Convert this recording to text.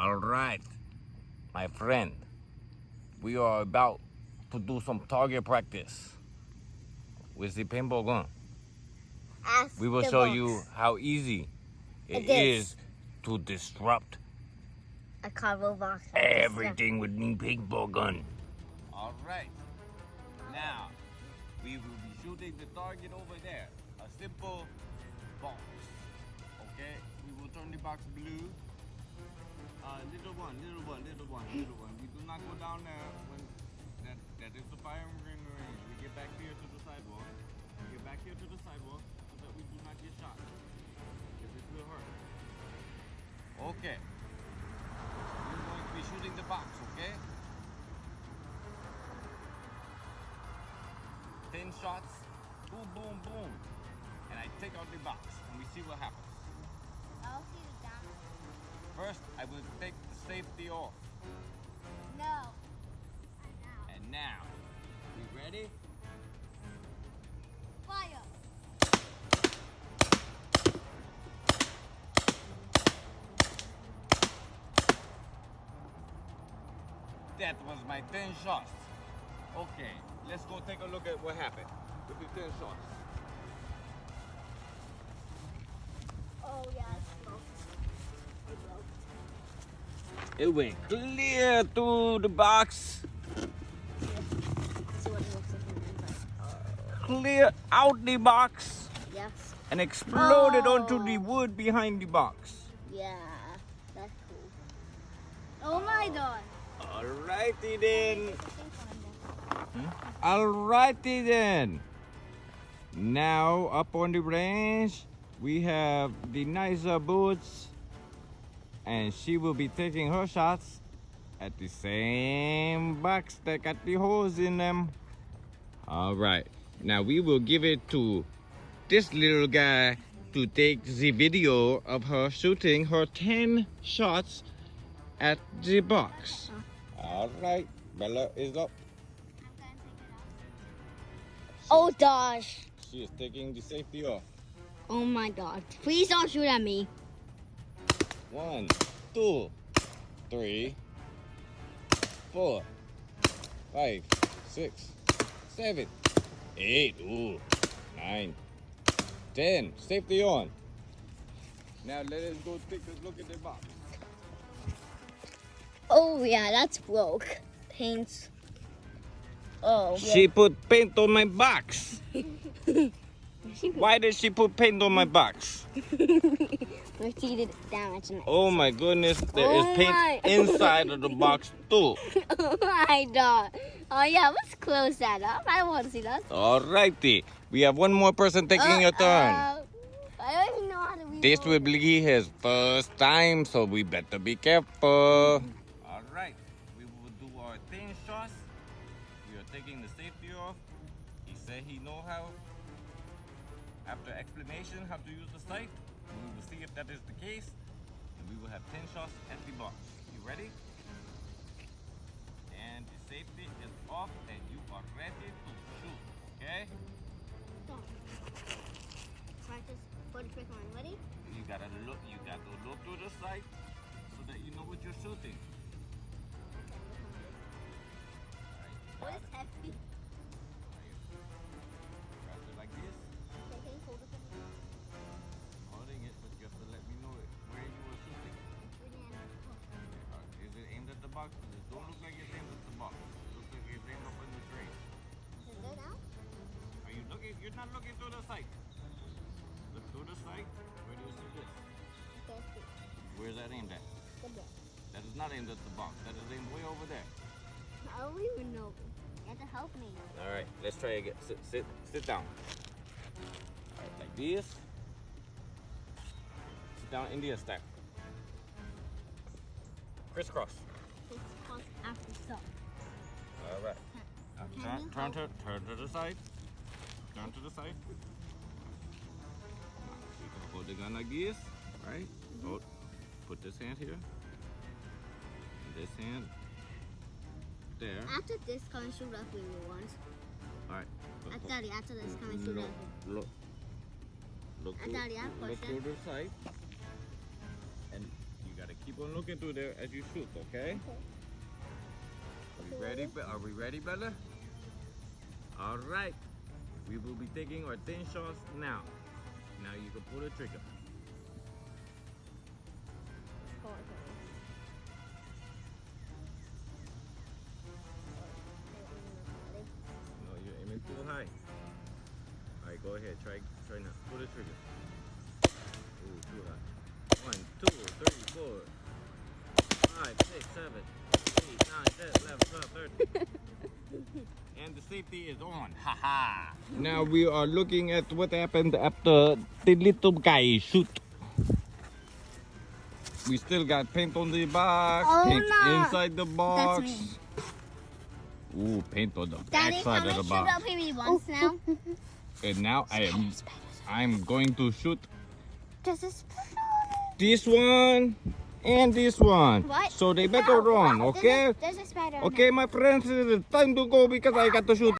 All right, my friend. We are about to do some target practice with the paintball gun. We will show you how easy it is to disrupt a cardboard box. Everything with the paintball gun. All right. Now, we will be shooting the target over there. A simple box. Okay? We will turn the box blue. Little one. We do not go down there when that is the firing range. We get back here to the sidewalk. So that we do not get shot. Because it will hurt. Okay. We're going to be shooting the box, okay? 10 shots. Boom, boom, boom. And I take out the box and we see what happens. I'll see the down. First, I will take the safety off. No. And now, we ready? Fire. That was my 10 shots. Okay, let's go take a look at what happened with the 10 shots. Oh yeah, it's broke. It went clear through the box. See what it looks like on the inside. Clear out the box. Yes. And exploded onto the wood behind the box. Yeah, that's cool. Oh my god. Alrighty then. Alrighty then. Now up on the range, we have the nicer boots, and she will be taking her shots at the same box that got the holes in them. Alright, now we will give it to this little guy to take the video of her shooting her 10 shots at the box. Alright, Bella is up. Oh gosh. She is taking the safety off. Oh my god. Please don't shoot at me. 1, 2, 3, 4, 5, 6, 7, 8, 9, 10. Safety on. Now let us go take a look at the box. Oh yeah, that's broke. Paint. Oh. Yeah. She put paint on my box. Why did she put paint on my box? She did damage. Oh my goodness, there is paint inside of the box too. Oh my god. Oh yeah, let's close that up. I want to see that. Alrighty, we have one more person taking your turn. I don't even know how to read. This will be his first time, so we better be careful. Alright, we will do our 10 shots. We are taking the safety off. He said he know how. After explanation how to use the sight, we will see if that is the case. And we will have 10 shots at the box. You ready? And the safety is off and you are ready to shoot. Okay? Practice for the trick line. Ready? You gotta look through the sight so that you know what you're shooting. What is heavy? Press it like this. Holding it, but you have to let me know where you were shooting. Is it aimed at the box? It don't look like it's aimed at the box. It looks like it's aimed up in the drain. Are you looking? You're not looking through the sight. Look through the sight. Where do you see this? Where's that aimed at? That is not aimed at the box. That is aimed way over there. I don't even know. You have to help me. All right, let's try again. Sit down. All right, like this. Sit down, India stack. Crisscross. Crisscross after stuff. All right. Now turn to the side. Turn to the side. You can hold the gun like this, right? Hold. Put this hand here. And this hand there. After this, come and shoot up we once. All right. After this, come and shoot up. Look Daddy, I have a look question. through the sight, and you gotta Keep on looking through there as you shoot, okay? Are we ready, Bella? All right. We will be taking our 10 shots now. Now you can pull the trigger. No, you're aiming too high. All right, go ahead. Try now. Pull the trigger. Ooh, too high. 1, 2, 3, 4, 5, 6, 7, 8, 9, 10, 11, 12, 13. And the safety is on. Haha. Now we are looking at what happened after the little guy shoot. We still got paint on the box, paint inside the box. That's me. Ooh, paint on the Daddy, backside of the box. Shoot up maybe once now. And now I'm going to shoot Does this this one and this one. What? So they better run, okay? There's a spider. Okay, my friends, it's time to go because I got to shoot.